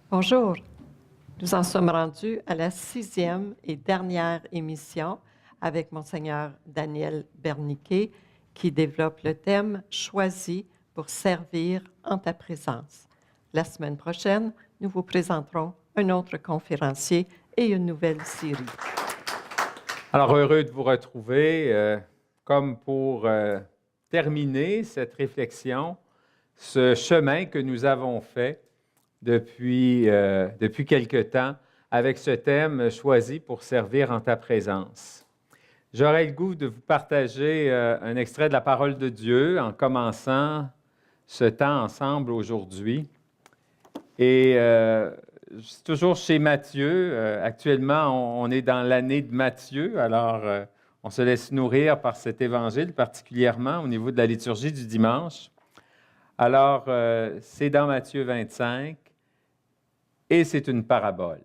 Bonjour, nous en sommes rendus à la 6e et dernière émission avec Monseigneur Daniel Berniquet qui développe le thème « Choisi pour servir en ta présence ». La semaine prochaine, nous vous présenterons un autre conférencier et une nouvelle série. Alors, heureux de vous retrouver, comme pour terminer cette réflexion, ce chemin que nous avons fait depuis quelque temps avec ce thème choisi pour servir en ta présence. J'aurais le goût de vous partager un extrait de la parole de Dieu en commençant ce temps ensemble aujourd'hui. Et c'est toujours chez Matthieu. Actuellement, on est dans l'année de Matthieu, alors on se laisse nourrir par cet évangile, particulièrement au niveau de la liturgie du dimanche. Alors, c'est dans Matthieu 25 et c'est une parabole.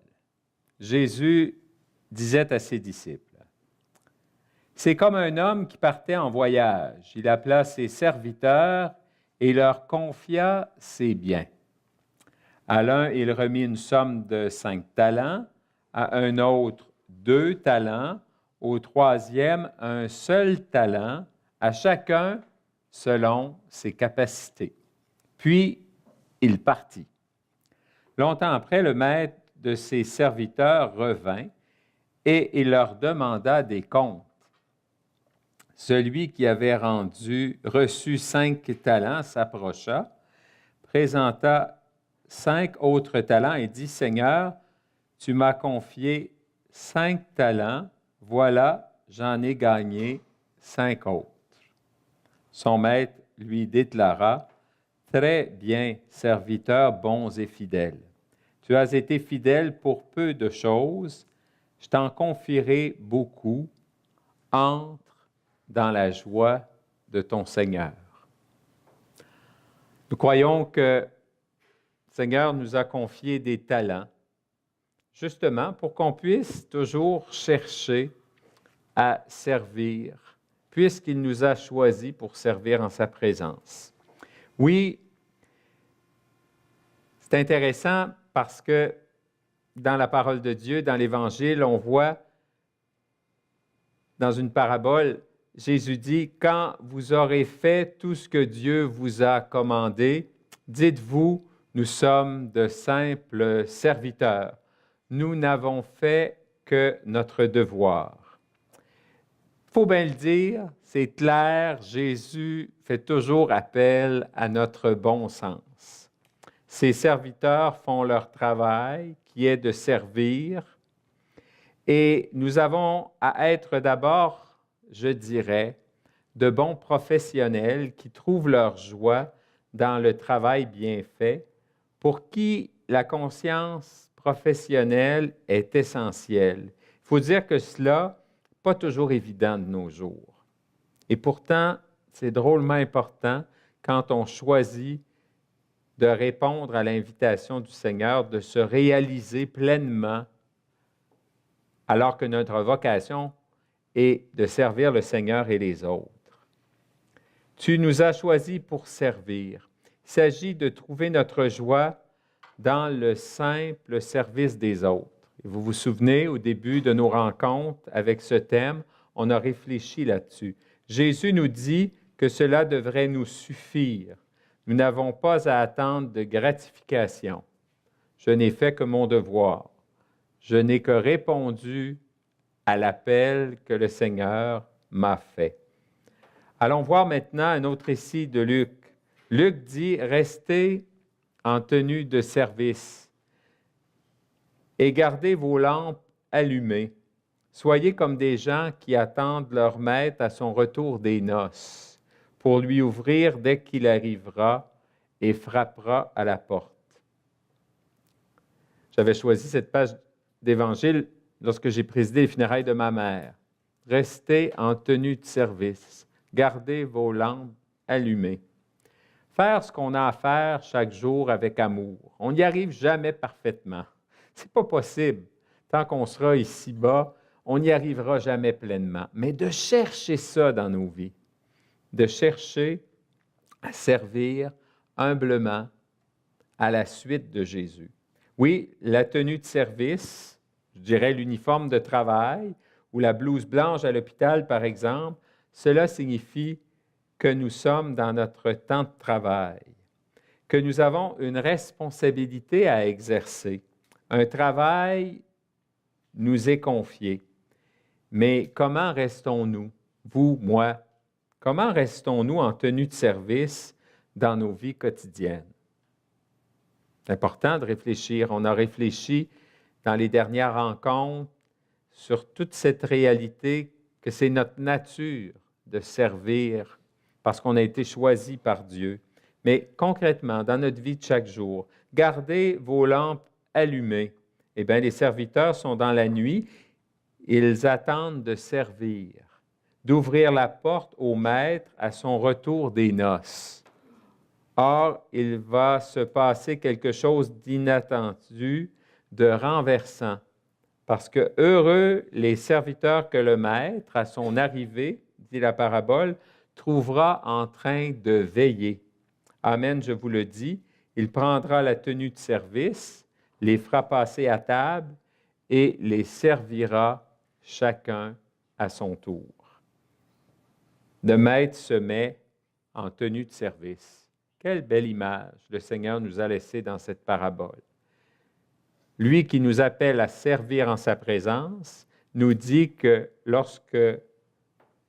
Jésus disait à ses disciples, « C'est comme un homme qui partait en voyage. Il appela ses serviteurs et leur confia ses biens. À l'un, il remit une somme de 5 talents, à un autre 2 talents, au troisième un seul talent, à chacun selon ses capacités. Puis, il partit. Longtemps après, le maître de ses serviteurs revint et il leur demanda des comptes. Celui qui avait reçu 5 talents s'approcha, présenta 5 autres talents et dit, « Seigneur, tu m'as confié 5 talents, voilà, j'en ai gagné 5 autres. » Son maître lui déclara, « Très bien, serviteur bons et fidèles. Tu as été fidèle pour peu de choses, je t'en confierai beaucoup. Entre dans la joie de ton Seigneur. » Nous croyons que le Seigneur nous a confié des talents, justement pour qu'on puisse toujours chercher à servir, puisqu'il nous a choisis pour servir en sa présence. Oui, c'est intéressant parce que dans la parole de Dieu, dans l'Évangile, on voit dans une parabole, Jésus dit, « Quand vous aurez fait tout ce que Dieu vous a commandé, dites-vous, nous sommes de simples serviteurs. Nous n'avons fait que notre devoir. » Il faut bien le dire, c'est clair, Jésus fait toujours appel à notre bon sens. Ses serviteurs font leur travail, qui est de servir, et nous avons à être d'abord, je dirais, de bons professionnels qui trouvent leur joie dans le travail bien fait, pour qui la conscience professionnelle est essentielle. Il faut dire que cela n'est pas toujours évident de nos jours. Et pourtant, c'est drôlement important quand on choisit de répondre à l'invitation du Seigneur, de se réaliser pleinement, alors que notre vocation est de servir le Seigneur et les autres. Tu nous as choisis pour servir. Il s'agit de trouver notre joie dans le simple service des autres. Et vous vous souvenez, au début de nos rencontres avec ce thème, on a réfléchi là-dessus. Jésus nous dit que cela devrait nous suffire. Nous n'avons pas à attendre de gratification. Je n'ai fait que mon devoir. Je n'ai que répondu à l'appel que le Seigneur m'a fait. Allons voir maintenant un autre récit de Luc. Luc dit, « Restez en tenue de service et gardez vos lampes allumées. Soyez comme des gens qui attendent leur maître à son retour des noces, pour lui ouvrir dès qu'il arrivera et frappera à la porte. » J'avais choisi cette page d'Évangile lorsque j'ai présidé les funérailles de ma mère. Restez en tenue de service, gardez vos lampes allumées. Faire ce qu'on a à faire chaque jour avec amour. On n'y arrive jamais parfaitement. Ce n'est pas possible. Tant qu'on sera ici-bas, on n'y arrivera jamais pleinement. Mais de chercher ça dans nos vies, de chercher à servir humblement à la suite de Jésus. Oui, la tenue de service, je dirais l'uniforme de travail ou la blouse blanche à l'hôpital, par exemple, cela signifie que nous sommes dans notre temps de travail, que nous avons une responsabilité à exercer. Un travail nous est confié. Mais comment restons-nous, vous, moi, comment restons-nous en tenue de service dans nos vies quotidiennes? C'est important de réfléchir. On a réfléchi dans les dernières rencontres sur toute cette réalité que c'est notre nature de servir parce qu'on a été choisi par Dieu. Mais concrètement, dans notre vie de chaque jour, gardez vos lampes allumées. Eh bien, les serviteurs sont dans la nuit, ils attendent de servir, d'ouvrir la porte au maître à son retour des noces. Or, il va se passer quelque chose d'inattendu, de renversant, parce que heureux les serviteurs que le maître, à son arrivée, dit la parabole, trouvera en train de veiller. Amen, je vous le dis, il prendra la tenue de service, les fera passer à table et les servira chacun à son tour. Le maître se met en tenue de service. Quelle belle image le Seigneur nous a laissée dans cette parabole. Lui qui nous appelle à servir en sa présence, nous dit que lorsque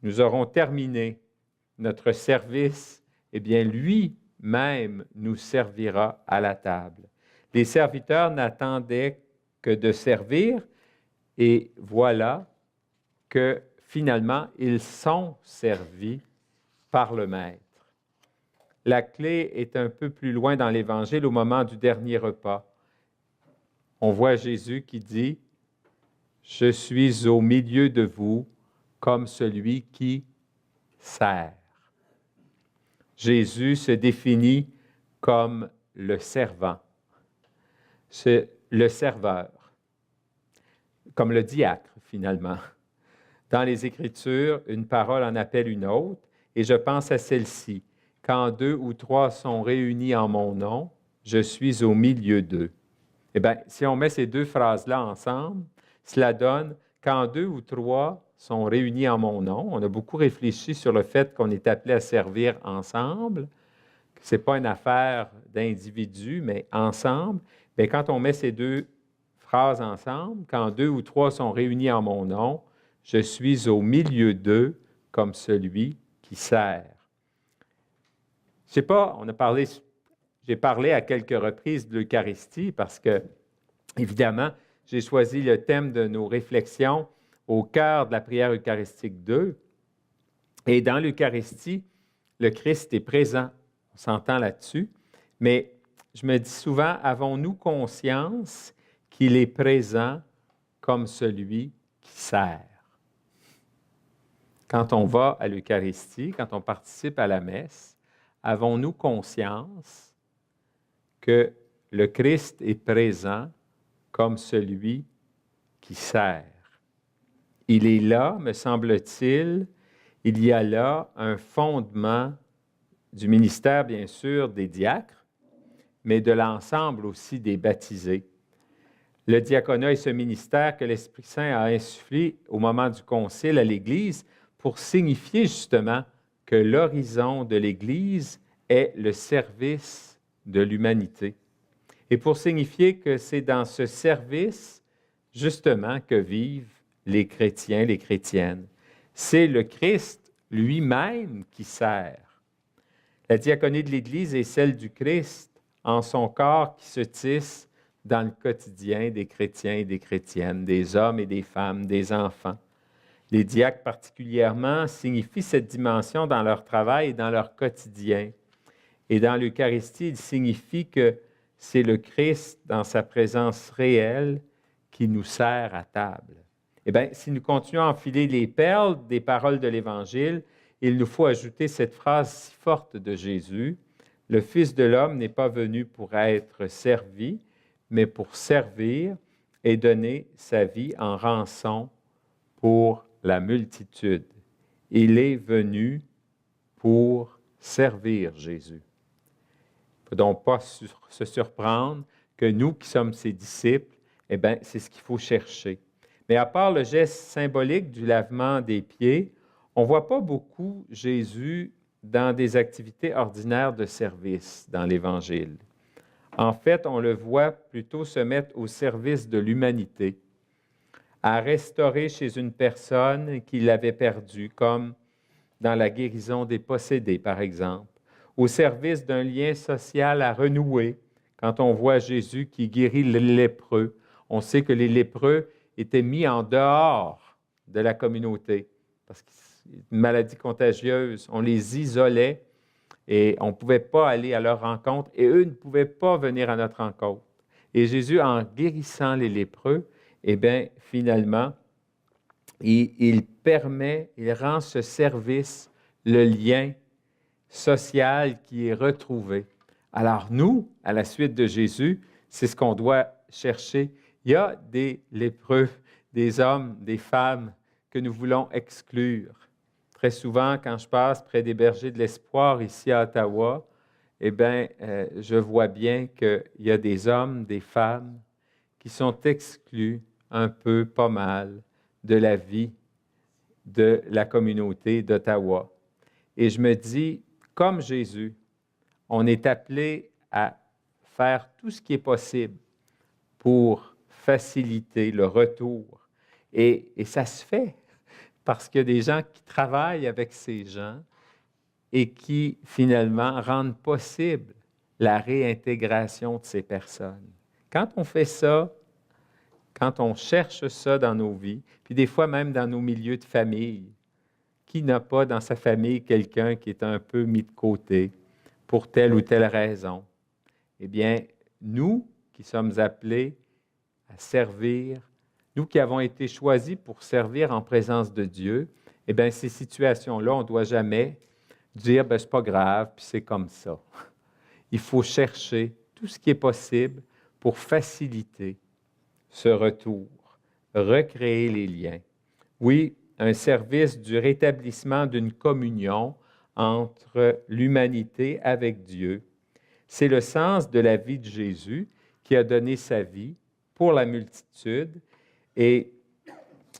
nous aurons terminé notre service, eh bien, lui-même nous servira à la table. Les serviteurs n'attendaient que de servir et voilà que finalement, ils sont servis par le Maître. La clé est un peu plus loin dans l'Évangile, au moment du dernier repas. On voit Jésus qui dit « Je suis au milieu de vous comme celui qui sert ». Jésus se définit comme le servant, c'est le serveur, comme le diacre finalement. Dans les Écritures, une parole en appelle une autre, et je pense à celle-ci. « Quand 2 ou 3 sont réunis en mon nom, je suis au milieu d'eux. » Eh bien, si on met ces deux phrases-là ensemble, cela donne « Quand 2 ou 3 sont réunis en mon nom », on a beaucoup réfléchi sur le fait qu'on est appelé à servir ensemble, que ce n'est pas une affaire d'individus, mais ensemble. Bien, quand on met ces deux phrases ensemble, « Quand 2 ou 3 sont réunis en mon nom, je suis au milieu d'eux comme celui qui sert. » Je ne sais pas, j'ai parlé à quelques reprises de l'Eucharistie parce que, évidemment, j'ai choisi le thème de nos réflexions au cœur de la prière eucharistique 2. Et dans l'Eucharistie, le Christ est présent, on s'entend là-dessus, mais je me dis souvent, avons-nous conscience qu'il est présent comme celui qui sert? Quand on va à l'Eucharistie, quand on participe à la messe, avons-nous conscience que le Christ est présent comme celui qui sert? Il est là, me semble-t-il, il y a là un fondement du ministère, bien sûr, des diacres, mais de l'ensemble aussi des baptisés. Le diaconat est ce ministère que l'Esprit Saint a insufflé au moment du concile à l'Église pour signifier justement que l'horizon de l'Église est le service de l'humanité. Et pour signifier que c'est dans ce service, justement, que vivent les chrétiens, les chrétiennes. C'est le Christ lui-même qui sert. La diaconie de l'Église est celle du Christ en son corps qui se tisse dans le quotidien des chrétiens et des chrétiennes, des hommes et des femmes, des enfants. Les diacres particulièrement signifient cette dimension dans leur travail et dans leur quotidien. Et dans l'Eucharistie, il signifie que c'est le Christ, dans sa présence réelle, qui nous sert à table. Eh bien, si nous continuons à enfiler les perles des paroles de l'Évangile, il nous faut ajouter cette phrase si forte de Jésus, « Le Fils de l'homme n'est pas venu pour être servi, mais pour servir et donner sa vie en rançon pour la multitude. » Il est venu pour servir Jésus. Il ne faut donc pas se surprendre que nous qui sommes ses disciples, eh bien, c'est ce qu'il faut chercher. Mais à part le geste symbolique du lavement des pieds, on ne voit pas beaucoup Jésus dans des activités ordinaires de service dans l'Évangile. En fait, on le voit plutôt se mettre au service de l'humanité, à restaurer chez une personne qui l'avait perdue, comme dans la guérison des possédés, par exemple, au service d'un lien social à renouer. Quand on voit Jésus qui guérit les lépreux, on sait que les lépreux étaient mis en dehors de la communauté parce que c'est une maladie contagieuse. On les isolait et on ne pouvait pas aller à leur rencontre et eux ne pouvaient pas venir à notre rencontre. Et Jésus, en guérissant les lépreux, eh bien, finalement, il rend ce service, le lien social qui est retrouvé. Alors nous, à la suite de Jésus, c'est ce qu'on doit chercher. Il y a des lépreux, des hommes, des femmes que nous voulons exclure. Très souvent, quand je passe près des bergers de l'espoir ici à Ottawa, eh bien, je vois bien qu'il y a des hommes, des femmes qui sont exclus un peu, pas mal, de la vie de la communauté d'Ottawa. Et je me dis, comme Jésus, on est appelé à faire tout ce qui est possible pour faciliter le retour. Et ça se fait parce qu'il y a des gens qui travaillent avec ces gens et qui, finalement, rendent possible la réintégration de ces personnes. Quand on fait ça, quand on cherche ça dans nos vies, puis des fois même dans nos milieux de famille, qui n'a pas dans sa famille quelqu'un qui est un peu mis de côté pour telle ou telle raison? Eh bien, nous qui sommes appelés à servir, nous qui avons été choisis pour servir en présence de Dieu, eh bien, ces situations-là, on ne doit jamais dire, bien, c'est pas grave, puis c'est comme ça. Il faut chercher tout ce qui est possible pour faciliter ce retour, recréer les liens. Oui, un service du rétablissement d'une communion entre l'humanité avec Dieu. C'est le sens de la vie de Jésus qui a donné sa vie pour la multitude et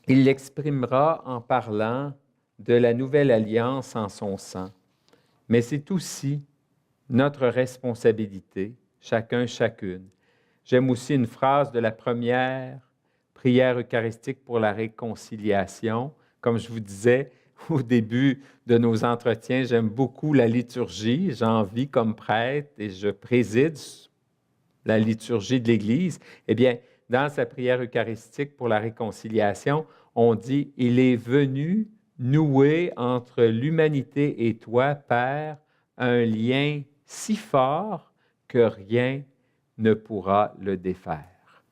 il l'exprimera en parlant de la nouvelle alliance en son sang. Mais c'est aussi notre responsabilité, chacun, chacune. J'aime aussi une phrase de la première prière eucharistique pour la réconciliation. Comme je vous disais au début de nos entretiens, j'aime beaucoup la liturgie. J'en vis comme prêtre et je préside la liturgie de l'Église. Eh bien, dans sa prière eucharistique pour la réconciliation, on dit « Il est venu nouer entre l'humanité et toi, Père, un lien si fort que rien ne pourra le défaire. »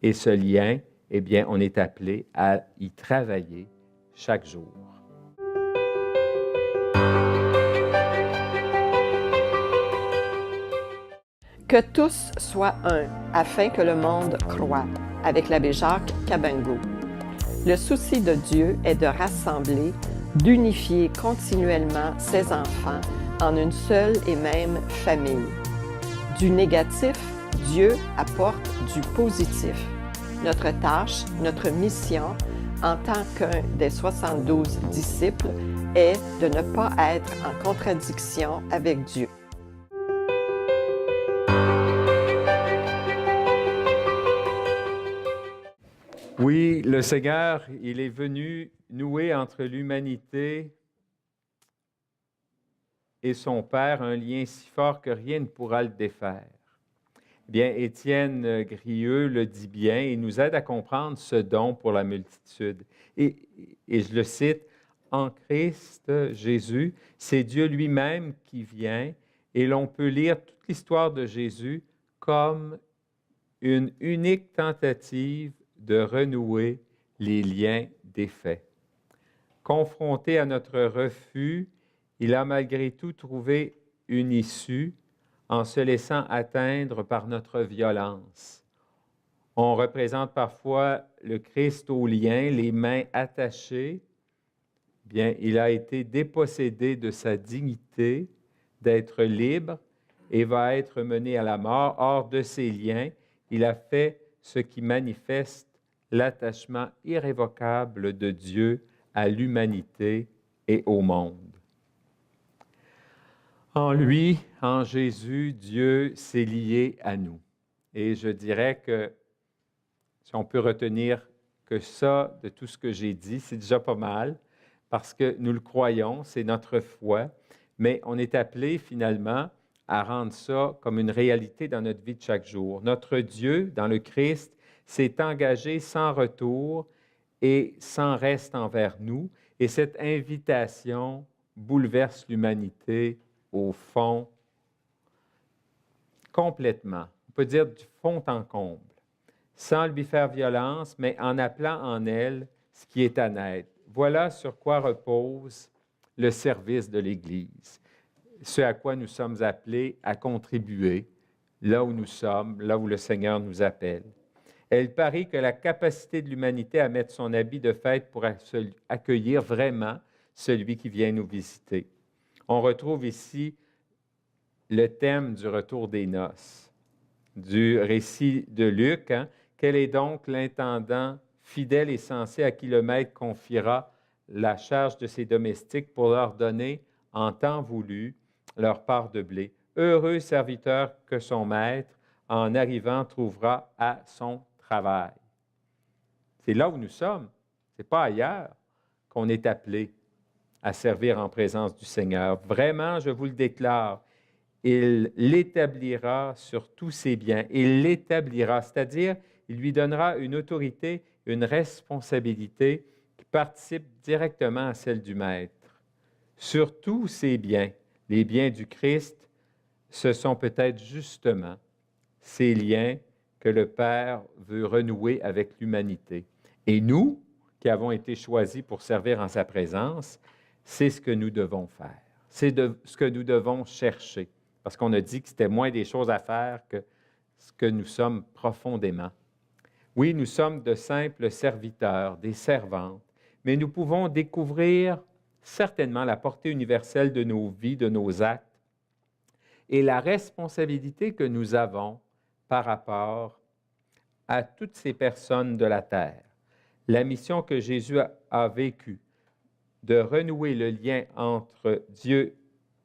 Et ce lien, eh bien, on est appelé à y travailler chaque jour. Que tous soient un, afin que le monde croie, avec l'abbé Jacques Cabango. Le souci de Dieu est de rassembler, d'unifier continuellement ses enfants en une seule et même famille. Du négatif, Dieu apporte du positif. Notre tâche, notre mission, en tant qu'un des 72 disciples, est de ne pas être en contradiction avec Dieu. Oui, le Seigneur, il est venu nouer entre l'humanité et son Père un lien si fort que rien ne pourra le défaire. Bien, Étienne Grieux le dit bien et nous aide à comprendre ce don pour la multitude. Et je le cite, « En Christ Jésus, c'est Dieu lui-même qui vient et l'on peut lire toute l'histoire de Jésus comme une unique tentative de renouer les liens défaits. Confronté à notre refus, il a malgré tout trouvé une issue en se laissant atteindre par notre violence. On représente parfois le Christ au lien, les mains attachées. Bien, il a été dépossédé de sa dignité d'être libre et va être mené à la mort. Hors de ses liens, il a fait ce qui manifeste l'attachement irrévocable de Dieu à l'humanité et au monde. En lui, en Jésus, Dieu s'est lié à nous. Et je dirais que si on peut retenir que ça, de tout ce que j'ai dit, c'est déjà pas mal, parce que nous le croyons, c'est notre foi, mais on est appelé finalement à rendre ça comme une réalité dans notre vie de chaque jour. Notre Dieu, dans le Christ, s'est engagé sans retour et sans reste envers nous, et cette invitation bouleverse l'humanité au fond complètement. On peut dire du fond en comble, sans lui faire violence, mais en appelant en elle ce qui est à naître. Voilà sur quoi repose le service de l'Église, ce à quoi nous sommes appelés à contribuer, là où nous sommes, là où le Seigneur nous appelle. Elle parie que la capacité de l'humanité à mettre son habit de fête pour accueillir vraiment celui qui vient nous visiter. On retrouve ici le thème du retour des noces, du récit de Luc. Quel est donc l'intendant fidèle et sensé à qui le maître confiera la charge de ses domestiques pour leur donner, en temps voulu, leur part de blé? Heureux serviteur que son maître, en arrivant, trouvera à son travail. C'est là où nous sommes. Ce n'est pas ailleurs qu'on est appelé à servir en présence du Seigneur. Vraiment, je vous le déclare, il l'établira sur tous ses biens. Il l'établira, c'est-à-dire, il lui donnera une autorité, une responsabilité qui participe directement à celle du Maître. Sur tous ses biens, les biens du Christ, ce sont peut-être justement ces liens que le Père veut renouer avec l'humanité. Et nous, qui avons été choisis pour servir en sa présence, c'est ce que nous devons faire. C'est ce que nous devons chercher. Parce qu'on a dit que c'était moins des choses à faire que ce que nous sommes profondément. Oui, nous sommes de simples serviteurs, des servantes, mais nous pouvons découvrir certainement la portée universelle de nos vies, de nos actes, et la responsabilité que nous avons par rapport à toutes ces personnes de la terre. La mission que Jésus a vécue, de renouer le lien entre Dieu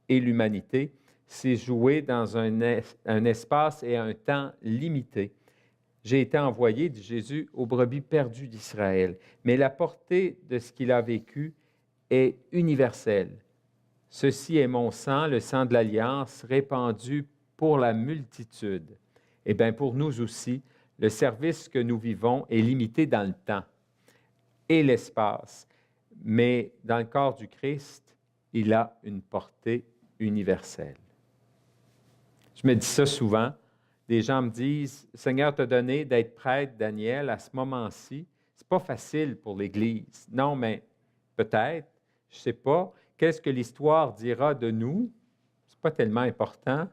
et l'humanité, s'est jouée dans un espace et un temps limité. J'ai été envoyé, dit Jésus, aux brebis perdues d'Israël. Mais la portée de ce qu'il a vécu est universelle. Ceci est mon sang, le sang de l'Alliance, répandu pour la multitude. Eh bien, pour nous aussi, le service que nous vivons est limité dans le temps et l'espace. Mais dans le corps du Christ, il a une portée universelle. Je me dis ça souvent. Des gens me disent, « Seigneur t'a donné d'être prêtre, Daniel, à ce moment-ci. Ce n'est pas facile pour l'Église. » Non, mais peut-être, je ne sais pas. Qu'est-ce que l'histoire dira de nous? Ce n'est pas tellement important.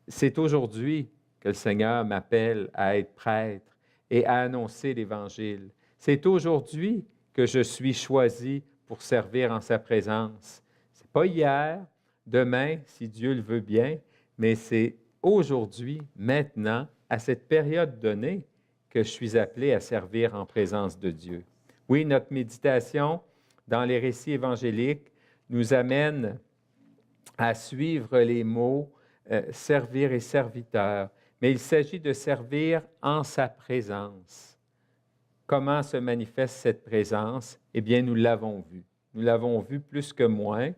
C'est aujourd'hui que le Seigneur m'appelle à être prêtre et à annoncer l'Évangile. C'est aujourd'hui que je suis choisi pour servir en sa présence. Ce n'est pas hier, demain, si Dieu le veut bien, mais c'est aujourd'hui, maintenant, à cette période donnée, que je suis appelé à servir en présence de Dieu. Oui, notre méditation dans les récits évangéliques nous amène à suivre les mots servir et serviteur, mais il s'agit de servir en sa présence. Comment se manifeste cette présence? Eh bien, nous l'avons vu. Nous l'avons vu plus que moins.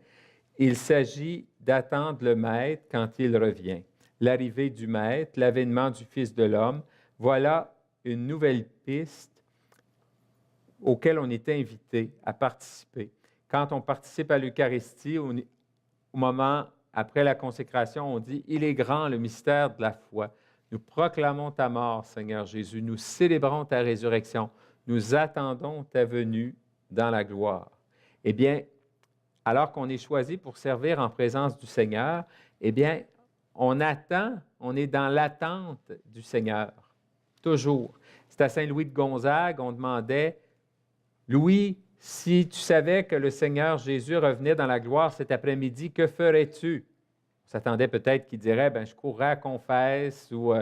Il s'agit d'attendre le Maître quand il revient. L'arrivée du Maître, l'avènement du Fils de l'homme, voilà une nouvelle piste auquel on est invité à participer. Quand on participe à l'Eucharistie, au moment après la consécration, on dit « Il est grand le mystère de la foi. Nous proclamons ta mort, Seigneur Jésus. Nous célébrons ta résurrection. Nous attendons ta venue dans la gloire. » Eh bien, alors qu'on est choisi pour servir en présence du Seigneur, eh bien, on attend, on est dans l'attente du Seigneur, toujours. C'est à Saint-Louis de Gonzague, on demandait « Louis, si tu savais que le Seigneur Jésus revenait dans la gloire cet après-midi, que ferais-tu? » s'attendait peut-être qu'il dirait, ben, je courrais à confesse ou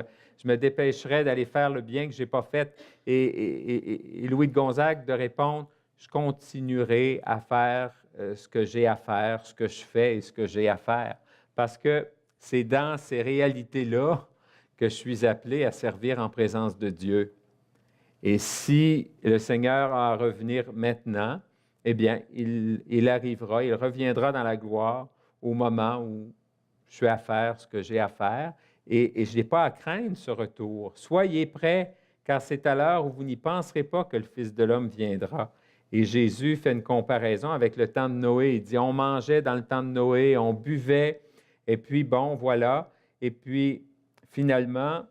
je me dépêcherais d'aller faire le bien que je n'ai pas fait. Et Louis de Gonzague de répondre, je continuerai à faire ce que j'ai à faire, ce que je fais et ce que j'ai à faire. Parce que c'est dans ces réalités-là que je suis appelé à servir en présence de Dieu. Et si le Seigneur a à revenir maintenant, eh bien, il arrivera, il reviendra dans la gloire au moment où je suis à faire ce que j'ai à faire. Et je n'ai pas à craindre ce retour. Soyez prêts, car c'est à l'heure où vous n'y penserez pas que le Fils de l'homme viendra. Et Jésus fait une comparaison avec le temps de Noé. Il dit, on mangeait dans le temps de Noé, on buvait, et puis bon, voilà. Et puis, finalement,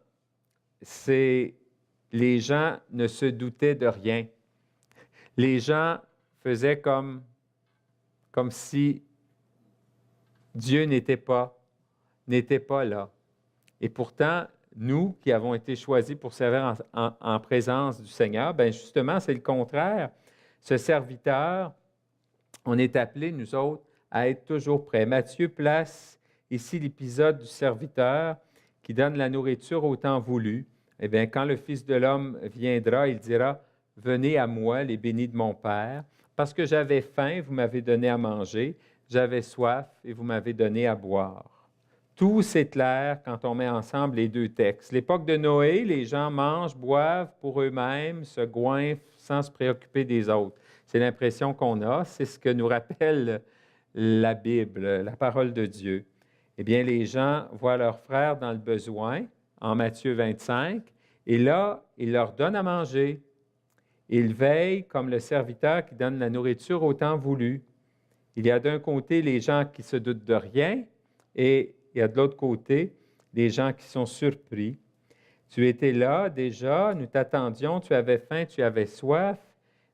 les gens ne se doutaient de rien. Les gens faisaient comme si Dieu n'était pas là. Et pourtant, nous qui avons été choisis pour servir en présence du Seigneur, bien justement, c'est le contraire. Ce serviteur, on est appelés, nous autres, à être toujours prêts. Matthieu place ici l'épisode du serviteur qui donne la nourriture au temps voulu. Eh bien, quand le Fils de l'homme viendra, il dira, « Venez à moi, les bénis de mon Père, parce que j'avais faim, vous m'avez donné à manger, j'avais soif et vous m'avez donné à boire. » Tout s'éclaire quand on met ensemble les deux textes. L'époque de Noé, les gens mangent, boivent pour eux-mêmes, se goinfrent sans se préoccuper des autres. C'est l'impression qu'on a, c'est ce que nous rappelle la Bible, la parole de Dieu. Eh bien, les gens voient leurs frères dans le besoin, en Matthieu 25, et là, ils leur donnent à manger. Ils veillent comme le serviteur qui donne la nourriture au temps voulu. Il y a d'un côté les gens qui se doutent de rien, et il y a de l'autre côté les gens qui sont surpris. Tu étais là déjà, nous t'attendions, tu avais faim, tu avais soif,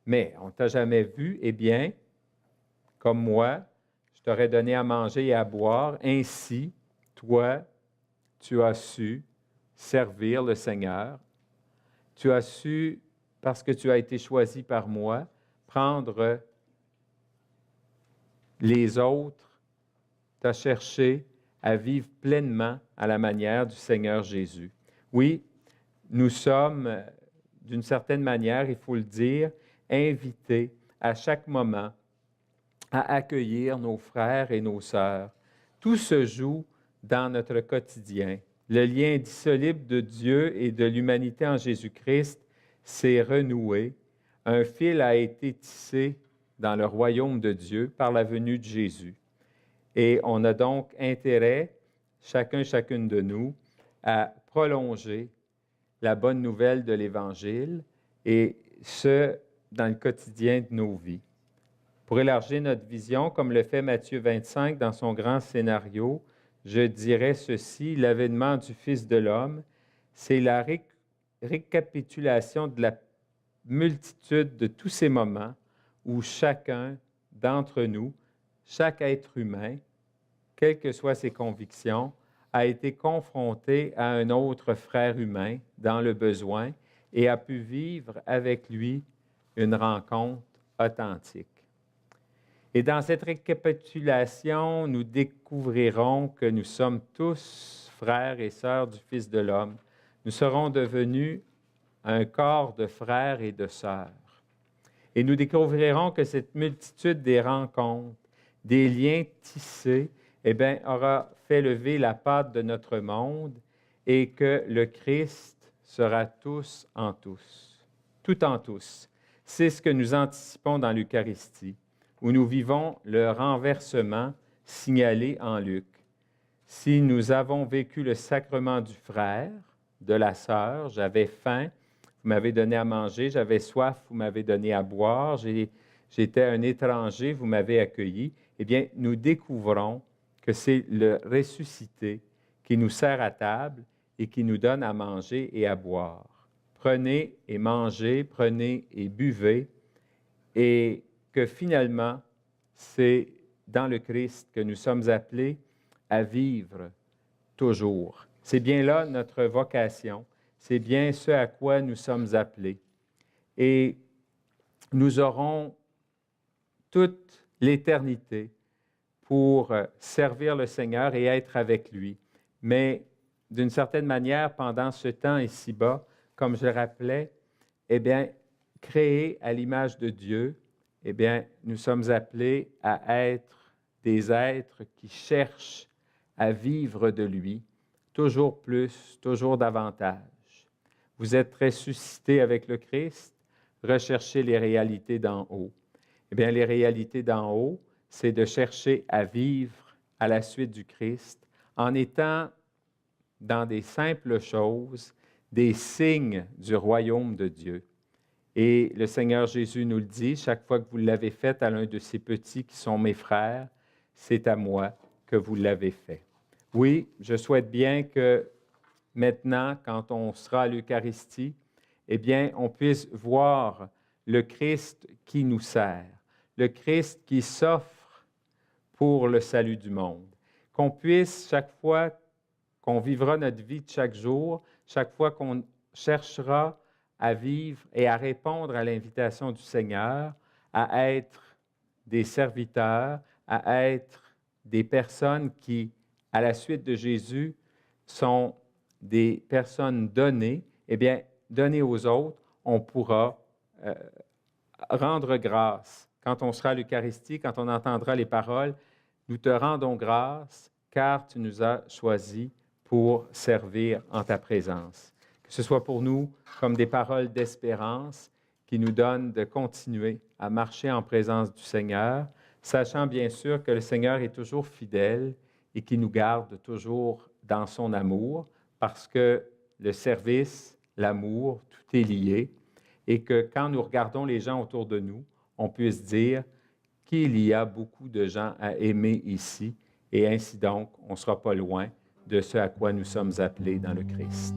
mais on ne t'a jamais vu. Eh bien, comme moi, je t'aurais donné à manger et à boire. Ainsi, toi, tu as su servir le Seigneur. Tu as su, parce que tu as été choisi par moi, prendre les autres. Tu as cherché à vivre pleinement à la manière du Seigneur Jésus. Oui, nous sommes, d'une certaine manière, il faut le dire, invités à chaque moment à accueillir nos frères et nos sœurs. Tout se joue dans notre quotidien. Le lien indissoluble de Dieu et de l'humanité en Jésus-Christ s'est renoué. Un fil a été tissé dans le royaume de Dieu par la venue de Jésus. Et on a donc intérêt, chacune de nous, à prolonger la bonne nouvelle de l'Évangile, et ce, dans le quotidien de nos vies. Pour élargir notre vision, comme le fait Matthieu 25 dans son grand scénario, je dirais ceci, l'avènement du Fils de l'homme, c'est la récapitulation de la multitude de tous ces moments où chacun d'entre nous, chaque être humain, quelles que soient ses convictions, a été confronté à un autre frère humain dans le besoin et a pu vivre avec lui une rencontre authentique. Et dans cette récapitulation, nous découvrirons que nous sommes tous frères et sœurs du Fils de l'homme. Nous serons devenus un corps de frères et de sœurs. Et nous découvrirons que cette multitude des rencontres, des liens tissés, eh bien, aura fait lever la pâte de notre monde et que le Christ sera tous en tous, tout en tous. C'est ce que nous anticipons dans l'Eucharistie, où nous vivons le renversement signalé en Luc. Si nous avons vécu le sacrement du frère, de la sœur, j'avais faim, vous m'avez donné à manger, j'avais soif, vous m'avez donné à boire, j'étais un étranger, vous m'avez accueilli, eh bien, nous découvrons que c'est le ressuscité qui nous sert à table et qui nous donne à manger et à boire. Prenez et mangez, prenez et buvez, et que finalement, c'est dans le Christ que nous sommes appelés à vivre toujours. C'est bien là notre vocation, c'est bien ce à quoi nous sommes appelés. Et nous aurons toute l'éternité pour servir le Seigneur et être avec lui. Mais d'une certaine manière, pendant ce temps ici-bas, comme je le rappelais, eh bien, créés à l'image de Dieu, eh bien, nous sommes appelés à être des êtres qui cherchent à vivre de lui, toujours plus, toujours davantage. Vous êtes ressuscités avec le Christ, recherchez les réalités d'en haut. Eh bien, les réalités d'en haut, c'est de chercher à vivre à la suite du Christ en étant dans des simples choses, des signes du royaume de Dieu. Et le Seigneur Jésus nous le dit, chaque fois que vous l'avez fait à l'un de ces petits qui sont mes frères, c'est à moi que vous l'avez fait. Oui, je souhaite bien que maintenant, quand on sera à l'Eucharistie, eh bien, on puisse voir le Christ qui nous sert, le Christ qui s'offre pour le salut du monde. Qu'on puisse, chaque fois qu'on vivra notre vie de chaque jour, chaque fois qu'on cherchera à vivre et à répondre à l'invitation du Seigneur, à être des serviteurs, à être des personnes qui, à la suite de Jésus, sont des personnes données, eh bien, données aux autres, on pourra rendre grâce. Quand on sera à l'Eucharistie, quand on entendra les paroles, nous te rendons grâce car tu nous as choisis pour servir en ta présence. Que ce soit pour nous comme des paroles d'espérance qui nous donnent de continuer à marcher en présence du Seigneur, sachant bien sûr que le Seigneur est toujours fidèle et qui nous garde toujours dans son amour, parce que le service, l'amour, tout est lié, et que quand nous regardons les gens autour de nous, on puisse dire qu'il y a beaucoup de gens à aimer ici, et ainsi donc, on ne sera pas loin de ce à quoi nous sommes appelés dans le Christ.